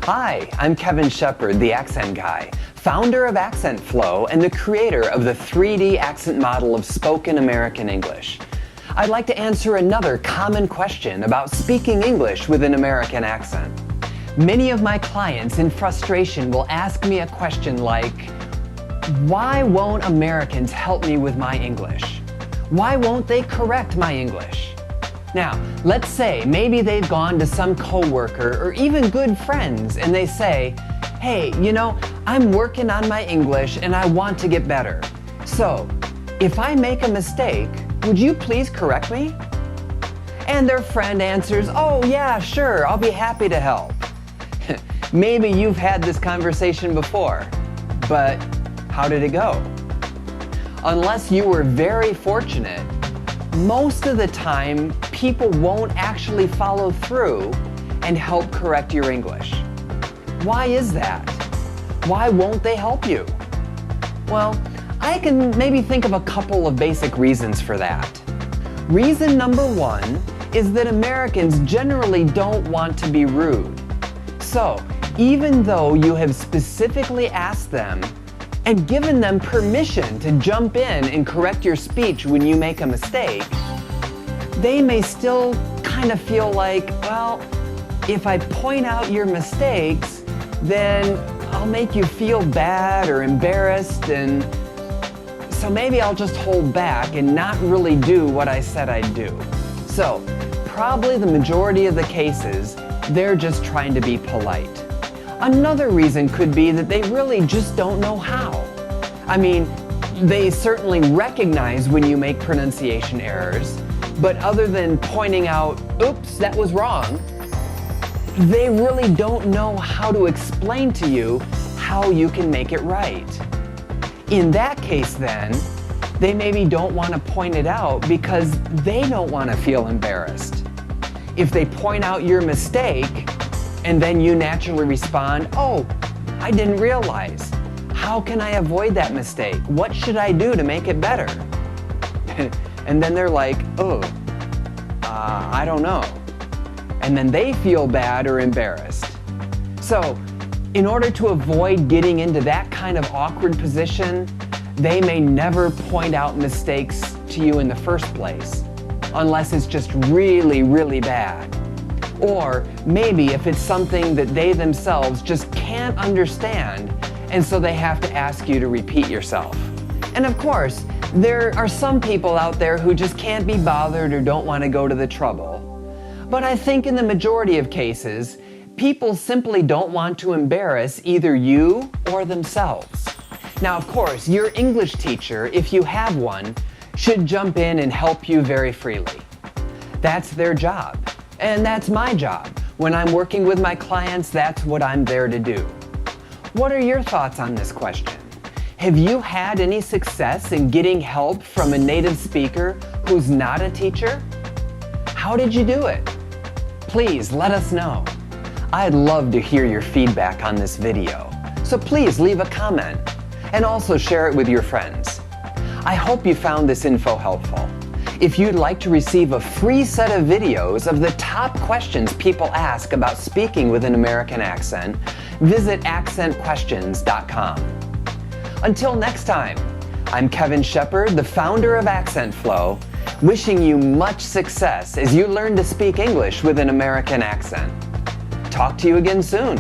Hi, I'm Kevin Shepard, the Accent Guy, founder of Accent Flow and the creator of the 3D accent model of spoken American English. I'd like to answer another common question about speaking English with an American accent. Many of my clients in frustration will ask me a question like, why won't Americans help me with my English? Why won't they correct my English? Now, let's say maybe they've gone to some coworker or even good friends and they say, hey, I'm working on my English and I want to get better. So, if I make a mistake, would you please correct me? And their friend answers, oh yeah, sure, I'll be happy to help. Maybe you've had this conversation before, but how did it go? Unless you were very fortunate, most of the time, people won't actually follow through and help correct your English. Why is that? Why won't they help you? Well, I can maybe think of a couple of basic reasons for that. Reason number one is that Americans generally don't want to be rude. So, even though you have specifically asked them and given them permission to jump in and correct your speech when you make a mistake, they may still kind of feel like, well, if I point out your mistakes, then I'll make you feel bad or embarrassed, and so maybe I'll just hold back and not really do what I said I'd do. So, probably the majority of the cases, they're just trying to be polite. Another reason could be that they really just don't know how. I mean, they certainly recognize when you make pronunciation errors, but other than pointing out, oops, that was wrong, they really don't know how to explain to you how you can make it right. In that case then, they maybe don't want to point it out because they don't want to feel embarrassed. If they point out your mistake, and then you naturally respond, oh, I didn't realize. How can I avoid that mistake? What should I do to make it better? And then they're like, I don't know. And then they feel bad or embarrassed. So, in order to avoid getting into that kind of awkward position, they may never point out mistakes to you in the first place, unless it's just really, really bad. Or maybe if it's something that they themselves just can't understand, and so they have to ask you to repeat yourself. And of course, there are some people out there who just can't be bothered or don't want to go to the trouble. But I think in the majority of cases, people simply don't want to embarrass either you or themselves. Now, of course, your English teacher, if you have one, should jump in and help you very freely. That's their job. And that's my job. When I'm working with my clients, that's what I'm there to do. What are your thoughts on this question? Have you had any success in getting help from a native speaker who's not a teacher? How did you do it? Please let us know. I'd love to hear your feedback on this video, so please leave a comment and also share it with your friends. I hope you found this info helpful. If you'd like to receive a free set of videos of the top questions people ask about speaking with an American accent, visit accentquestions.com. Until next time, I'm Kevin Shepard, the founder of Accent Flow, wishing you much success as you learn to speak English with an American accent. Talk to you again soon.